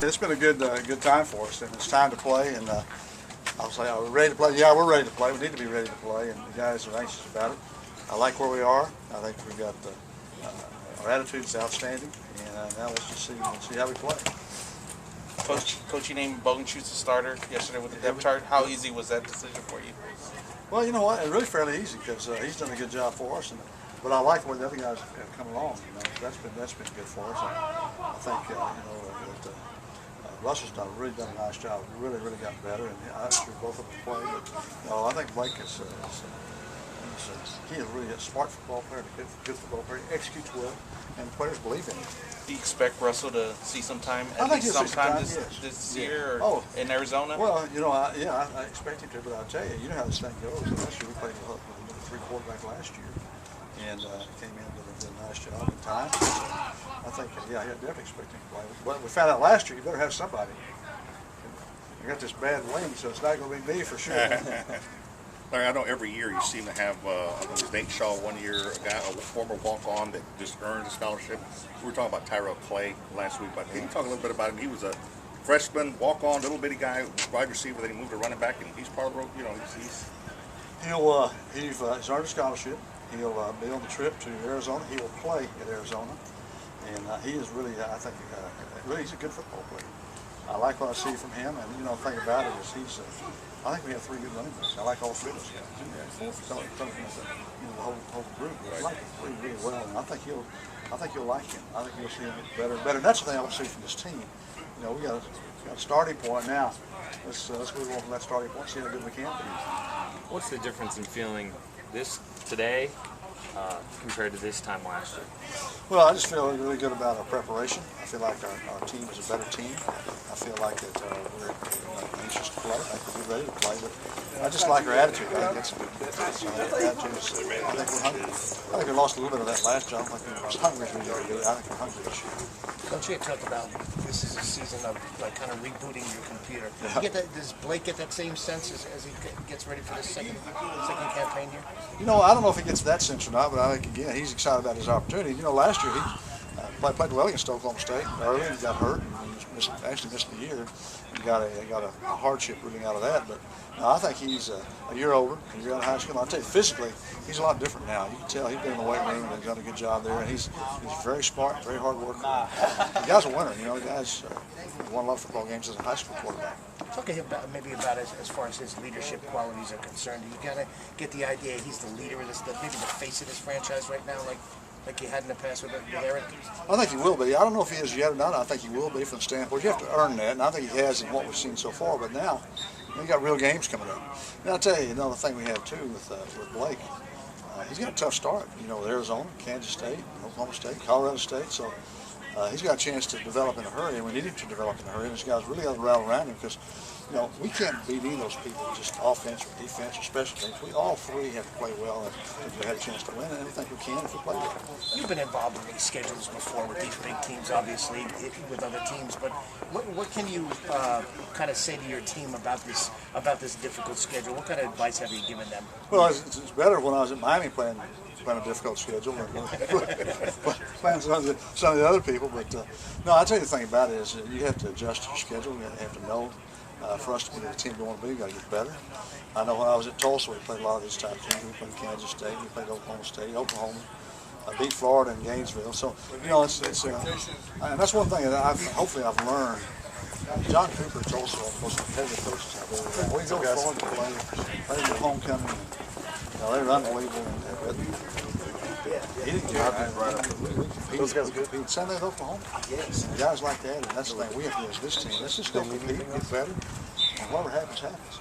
It's been a good time for us, and it's time to play. And I'll say, are we ready to play? Yeah, we're ready to play. We need to be ready to play, and the guys are anxious about it. I like where we are. I think we've got our attitude is outstanding, and now let's just see how we play. Coach, you named Bogenschutz a starter yesterday with the depth chart. How easy was that decision for you? Well, you know what? It's really fairly easy because he's done a good job for us, but I like the way the other guys have come along. You know, that's been good for us. And I think that Russell's really done a nice job. Really gotten better, and obviously both of them play. But I think Blake is he is really a smart football player, a good football player. He executes well, and the players believe in him. Do you expect Russell to see some time sometime this year or in Arizona? Well, I expect him to, but I'll tell you, you know how this thing goes. Last year we played with three quarterback last year, and came in and did a nice job in time. I think, I definitely expect him to play. Well, we found out last year you better have somebody. I got this bad wing, so it's not going to be me for sure. Larry, I know every year you seem to have, I think it was Nate Shaw one year, a former walk-on that just earned a scholarship. We were talking about Tyrell Clay last week, but can you talk a little bit about him? He was a freshman, walk-on, little bitty guy, wide receiver, then he moved to running back, and he's part of the, He's earned a scholarship. He'll be on the trip to Arizona. He will play at Arizona, and he is really, I think, he's a good football player. I like what I see from him, and the thing about it is I think we have three good running backs. I like all three of those guys. The whole group. I like him really well, and I think you'll like him. I think you'll see him better. And that's the thing I want to see from this team. We got a starting point now. Let's move on from that starting point. See how good we can be. What's the difference in feeling this today compared to this time last year? Well, I just feel really good about our preparation. I feel like our team is a better team. I feel like that we're anxious to play. I think we're ready to play, but I just like our attitude. I think that's a good attitude. I think we're hungry. I think we lost a little bit of that last year. I don't think we were hungry as we are today. I think we're hungry this year. Coach, you talked about this is a season of kind of rebooting your computer. Does Blake get that same sense as he gets ready for this second campaign here? I don't know if he gets that sense or not, but I think, again, he's excited about his opportunity. Last year he played well against Oklahoma State early and got hurt and actually missed the year and got a hardship ruling out of that. But I think he's a year older, a year out of high school. I'll tell you, physically, he's a lot different now. You can tell he's been in the weight room and done a good job there, and he's very smart, very hard worker. The guy's a winner. The guy's won a lot of football games as a high school quarterback. Talking about as far as his leadership qualities are concerned, you kind of get the idea he's the leader of this, maybe the face of this franchise right now, like you had in the past with Eric? I think he will be. I don't know if he is yet or not. I think he will be from the standpoint. You have to earn that, and I think he has in what we've seen so far. But now, we got real games coming up. And I'll tell you, another thing we have too with Blake, he's got a tough start. With Arizona, Kansas State, Oklahoma State, Colorado State. So he's got a chance to develop in a hurry, and we need him to develop in a hurry. And this guy's really got to rally around him because we can't beat any of those people, just offense or defense or special teams. We all three have to play well if we have a chance to win, and I think we can if we play well. You've been involved in these schedules before with these big teams, obviously, with other teams, but what can you kind of say to your team about this difficult schedule? What kind of advice have you given them? Well, it's better when I was at Miami playing a difficult schedule and playing some of the other people. But no, I'll tell you the thing about it is you have to adjust your schedule. You have to know. For us to be the team we want to be, we've got to get better. I know when I was at Tulsa, we played a lot of these type teams. We played Kansas State, we played Oklahoma State, Oklahoma, beat Florida and Gainesville. So, it's and that's one thing that hopefully I've learned. John Cooper at Tulsa, one of the most competitive coaches I've ever had. We go forward to play their homecoming. They're unbelievable. He didn't get out there. He sent that Oklahoma. Yes. Guys like that, and that's the thing we have to do as this team. Let's just go compete, get better, and whatever happens, happens.